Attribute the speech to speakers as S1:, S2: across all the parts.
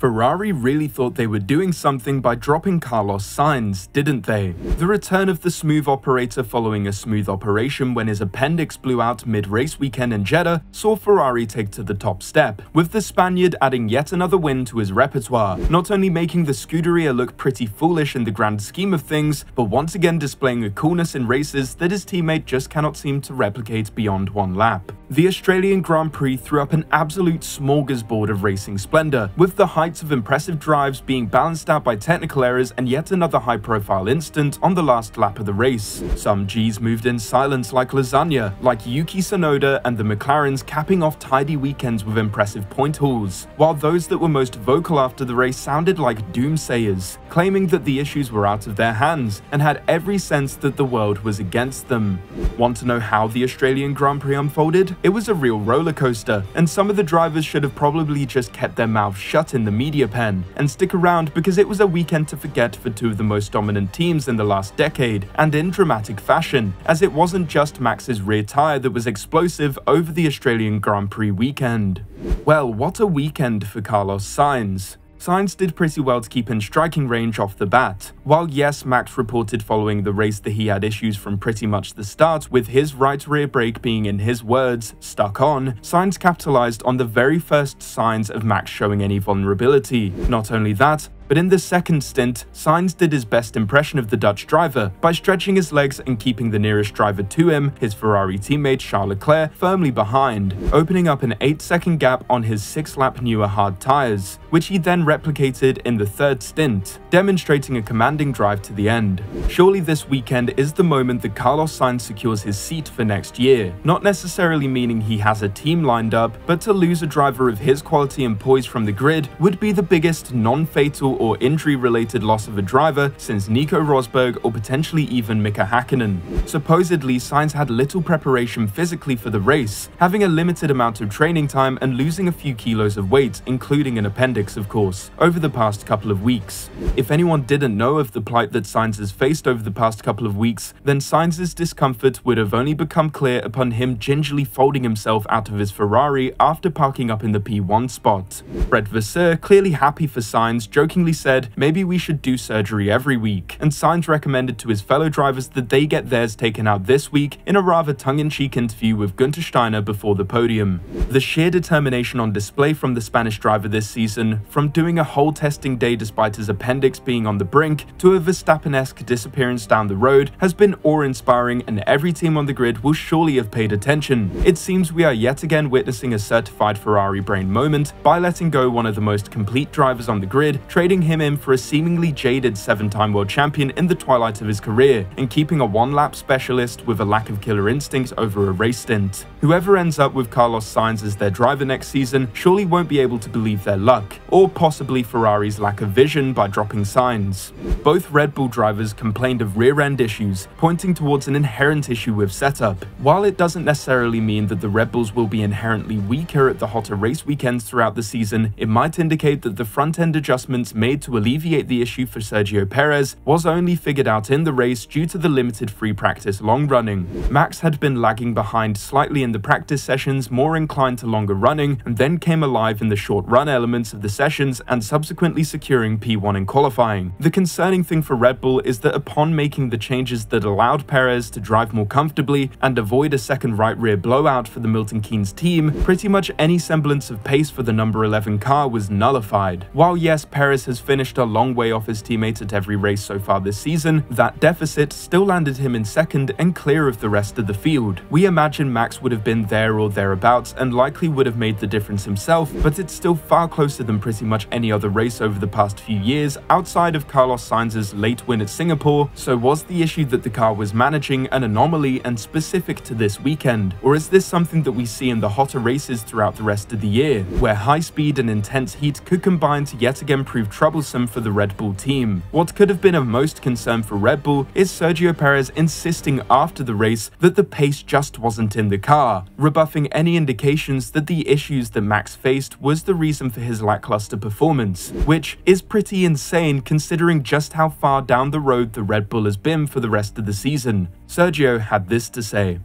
S1: Ferrari really thought they were doing something by dropping Carlos Sainz, didn't they? The return of the smooth operator following a smooth operation when his appendix blew out mid-race weekend in Jeddah saw Ferrari take to the top step, with the Spaniard adding yet another win to his repertoire, not only making the Scuderia look pretty foolish in the grand scheme of things, but once again displaying a coolness in races that his teammate just cannot seem to replicate beyond one lap. The Australian Grand Prix threw up an absolute smorgasbord of racing splendor, with the heights of impressive drives being balanced out by technical errors and yet another high-profile incident on the last lap of the race. Some Gs moved in silence like Lasagne, like Yuki Tsunoda and the McLarens capping off tidy weekends with impressive point hauls, while those that were most vocal after the race sounded like doomsayers, claiming that the issues were out of their hands and had every sense that the world was against them. Want to know how the Australian Grand Prix unfolded? It was a real roller coaster, and some of the drivers should have probably just kept their mouths shut in the media pen and stick around, because it was a weekend to forget for two of the most dominant teams in the last decade, and in dramatic fashion, as it wasn't just Max's rear tyre that was explosive over the Australian Grand Prix weekend. Well, what a weekend for Carlos Sainz. Sainz did pretty well to keep in striking range off the bat. While yes, Max reported following the race that he had issues from pretty much the start, with his right rear brake being, in his words, stuck on, Sainz capitalized on the very first signs of Max showing any vulnerability. Not only that, but in the second stint, Sainz did his best impression of the Dutch driver by stretching his legs and keeping the nearest driver to him, his Ferrari teammate Charles Leclerc, firmly behind, opening up an 8-second gap on his 6-lap newer hard tyres, which he then replicated in the third stint, demonstrating a commanding drive to the end. Surely this weekend is the moment that Carlos Sainz secures his seat for next year, not necessarily meaning he has a team lined up, but to lose a driver of his quality and poise from the grid would be the biggest non-fatal or injury-related loss of a driver since Nico Rosberg or potentially even Mika Hakkinen. Supposedly, Sainz had little preparation physically for the race, having a limited amount of training time and losing a few kilos of weight, including an appendix of course, over the past couple of weeks. If anyone didn't know of the plight that Sainz has faced over the past couple of weeks, then Sainz's discomfort would have only become clear upon him gingerly folding himself out of his Ferrari after parking up in the P1 spot. Fred Vasseur, clearly happy for Sainz, jokingly said maybe we should do surgery every week, and Sainz recommended to his fellow drivers that they get theirs taken out this week in a rather tongue-in-cheek interview with Günther Steiner before the podium. The sheer determination on display from the Spanish driver this season, from doing a whole testing day despite his appendix being on the brink to a Verstappen-esque disappearance down the road, has been awe-inspiring, and every team on the grid will surely have paid attention. It seems we are yet again witnessing a certified Ferrari brain moment by letting go one of the most complete drivers on the grid, trading him in for a seemingly jaded 7-time world champion in the twilight of his career, and keeping a one-lap specialist with a lack of killer instincts over a race stint. Whoever ends up with Carlos Sainz as their driver next season surely won't be able to believe their luck, or possibly Ferrari's lack of vision by dropping Sainz. Both Red Bull drivers complained of rear-end issues, pointing towards an inherent issue with setup. While it doesn't necessarily mean that the Red Bulls will be inherently weaker at the hotter race weekends throughout the season, it might indicate that the front-end adjustments made to alleviate the issue for Sergio Perez was only figured out in the race due to the limited free practice long running. Max had been lagging behind slightly in the practice sessions, more inclined to longer running, and then came alive in the short run elements of the sessions and subsequently securing P1 in qualifying. The concerning thing for Red Bull is that upon making the changes that allowed Perez to drive more comfortably and avoid a second right rear blowout for the Milton Keynes team, pretty much any semblance of pace for the number 11 car was nullified. While yes, Perez has finished a long way off his teammates at every race so far this season, that deficit still landed him in second and clear of the rest of the field. We imagine Max would have been there or thereabouts and likely would have made the difference himself, but it's still far closer than pretty much any other race over the past few years outside of Carlos Sainz's late win at Singapore. So was the issue that the car was managing an anomaly and specific to this weekend, or is this something that we see in the hotter races throughout the rest of the year, where high speed and intense heat could combine to yet again prove troublesome for the Red Bull team? What could have been of most concern for Red Bull is Sergio Perez insisting after the race that the pace just wasn't in the car, rebuffing any indications that the issues that Max faced was the reason for his lackluster performance, which is pretty insane considering just how far down the road the Red Bull has been for the rest of the season. Sergio had this to say.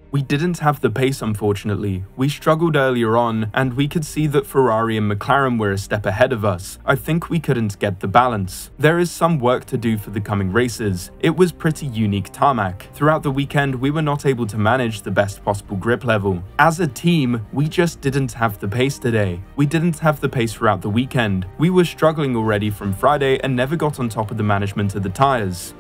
S1: We didn't have the pace, unfortunately. We struggled earlier on, and we could see that Ferrari and McLaren were a step ahead of us. I think we couldn't get the balance. There is some work to do for the coming races. It was pretty unique tarmac. Throughout the weekend, we were not able to manage the best possible grip level. As a team, we just didn't have the pace today. We didn't have the pace throughout the weekend. We were struggling already from Friday and never got on top of the management of the tyres.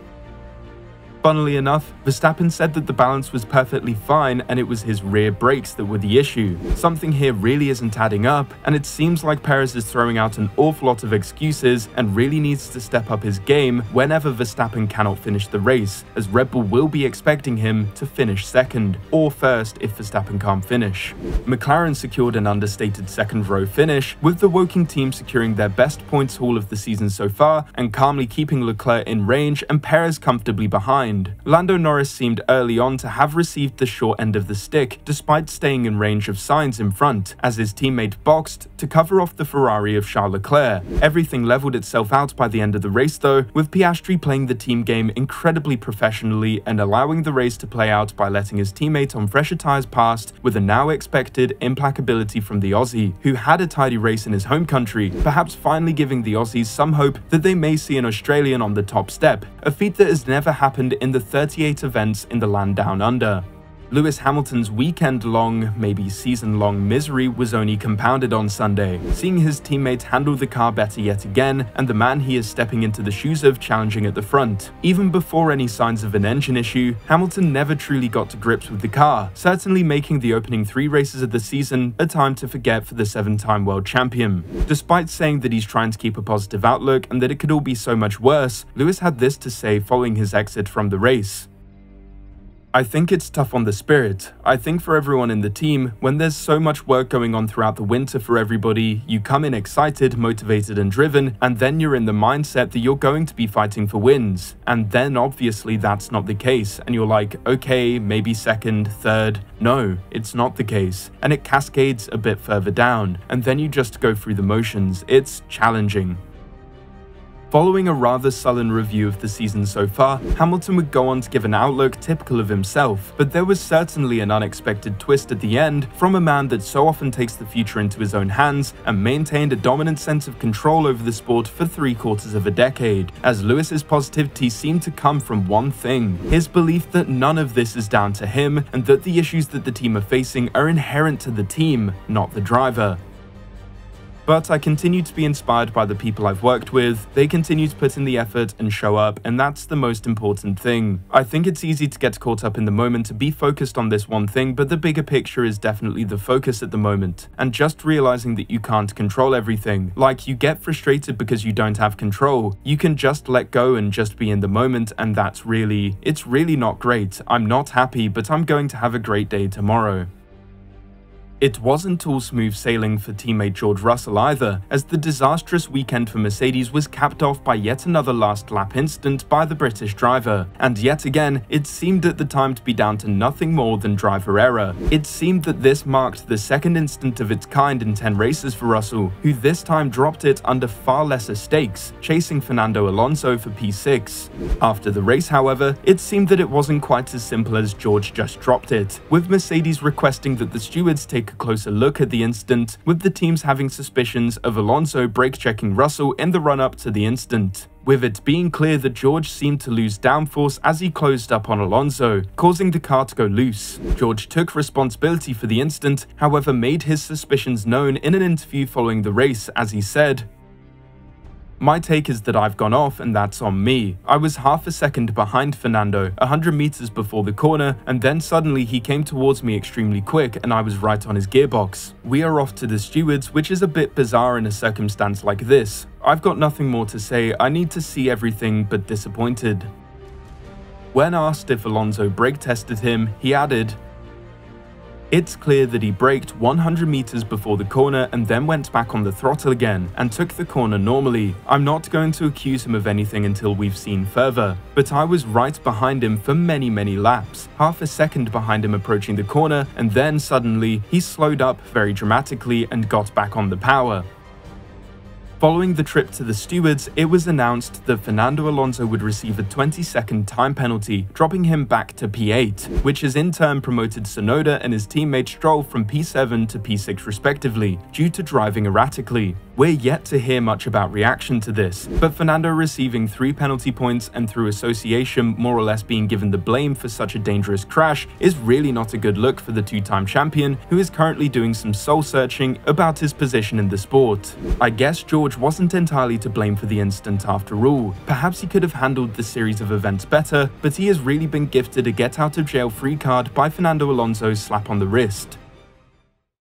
S1: Funnily enough, Verstappen said that the balance was perfectly fine and it was his rear brakes that were the issue. Something here really isn't adding up, and it seems like Perez is throwing out an awful lot of excuses and really needs to step up his game whenever Verstappen cannot finish the race, as Red Bull will be expecting him to finish second, or first if Verstappen can't finish. McLaren secured an understated second row finish, with the Woking team securing their best points haul of the season so far and calmly keeping Leclerc in range and Perez comfortably behind. Lando Norris seemed early on to have received the short end of the stick, despite staying in range of Sainz in front, as his teammate boxed to cover off the Ferrari of Charles Leclerc. Everything leveled itself out by the end of the race though, with Piastri playing the team game incredibly professionally and allowing the race to play out by letting his teammate on fresher tyres past, with a now expected implacability from the Aussie, who had a tidy race in his home country, perhaps finally giving the Aussies some hope that they may see an Australian on the top step, a feat that has never happened in the 38 events in the land down under. Lewis Hamilton's weekend-long, maybe season-long misery was only compounded on Sunday, seeing his teammate handle the car better yet again, and the man he is stepping into the shoes of challenging at the front. Even before any signs of an engine issue, Hamilton never truly got to grips with the car, certainly making the opening 3 races of the season a time to forget for the 7-time world champion. Despite saying that he's trying to keep a positive outlook and that it could all be so much worse, Lewis had this to say following his exit from the race. I think it's tough on the spirit. I think for everyone in the team, when there's so much work going on throughout the winter for everybody, you come in excited, motivated and driven, and then you're in the mindset that you're going to be fighting for wins. And then obviously that's not the case, and you're like, okay, maybe second, third. No, it's not the case, and it cascades a bit further down, and then you just go through the motions. It's challenging. Following a rather sullen review of the season so far, Hamilton would go on to give an outlook typical of himself, but there was certainly an unexpected twist at the end from a man that so often takes the future into his own hands and maintained a dominant sense of control over the sport for 3/4 of a decade, as Lewis's positivity seemed to come from one thing: his belief that none of this is down to him and that the issues that the team are facing are inherent to the team, not the driver. But I continue to be inspired by the people I've worked with. They continue to put in the effort and show up, and that's the most important thing. I think it's easy to get caught up in the moment to be focused on this one thing, but the bigger picture is definitely the focus at the moment. And just realizing that you can't control everything. Like, you get frustrated because you don't have control. You can just let go and just be in the moment, and it's really not great. I'm not happy, but I'm going to have a great day tomorrow. It wasn't all smooth sailing for teammate George Russell either, as the disastrous weekend for Mercedes was capped off by yet another last lap incident by the British driver, and yet again, it seemed at the time to be down to nothing more than driver error. It seemed that this marked the second incident of its kind in 10 races for Russell, who this time dropped it under far lesser stakes, chasing Fernando Alonso for P6. After the race, however, it seemed that it wasn't quite as simple as George just dropped it, with Mercedes requesting that the stewards take a closer look at the incident, with the teams having suspicions of Alonso brake-checking Russell in the run-up to the incident, with it being clear that George seemed to lose downforce as he closed up on Alonso, causing the car to go loose. George took responsibility for the incident, however made his suspicions known in an interview following the race, as he said, "My take is that I've gone off and that's on me. I was half a second behind Fernando, 100 meters before the corner, and then suddenly he came towards me extremely quick and I was right on his gearbox. We are off to the stewards, which is a bit bizarre in a circumstance like this. I've got nothing more to say. I need to see everything, but disappointed." When asked if Alonso brake tested him, he added, "It's clear that he braked 100 meters before the corner and then went back on the throttle again and took the corner normally. I'm not going to accuse him of anything until we've seen further, but I was right behind him for many laps, half a second behind him approaching the corner, and then suddenly he slowed up very dramatically and got back on the power." Following the trip to the stewards, it was announced that Fernando Alonso would receive a 20-second time penalty, dropping him back to P8, which has in turn promoted Tsunoda and his teammate Stroll from P7 to P6 respectively, due to driving erratically. We're yet to hear much about reaction to this, but Fernando receiving 3 penalty points and through association more or less being given the blame for such a dangerous crash is really not a good look for the two-time champion, who is currently doing some soul-searching about his position in the sport. I guess George wasn't entirely to blame for the incident after all. Perhaps he could have handled this series of events better, but he has really been gifted a get-out-of-jail-free card by Fernando Alonso's slap on the wrist.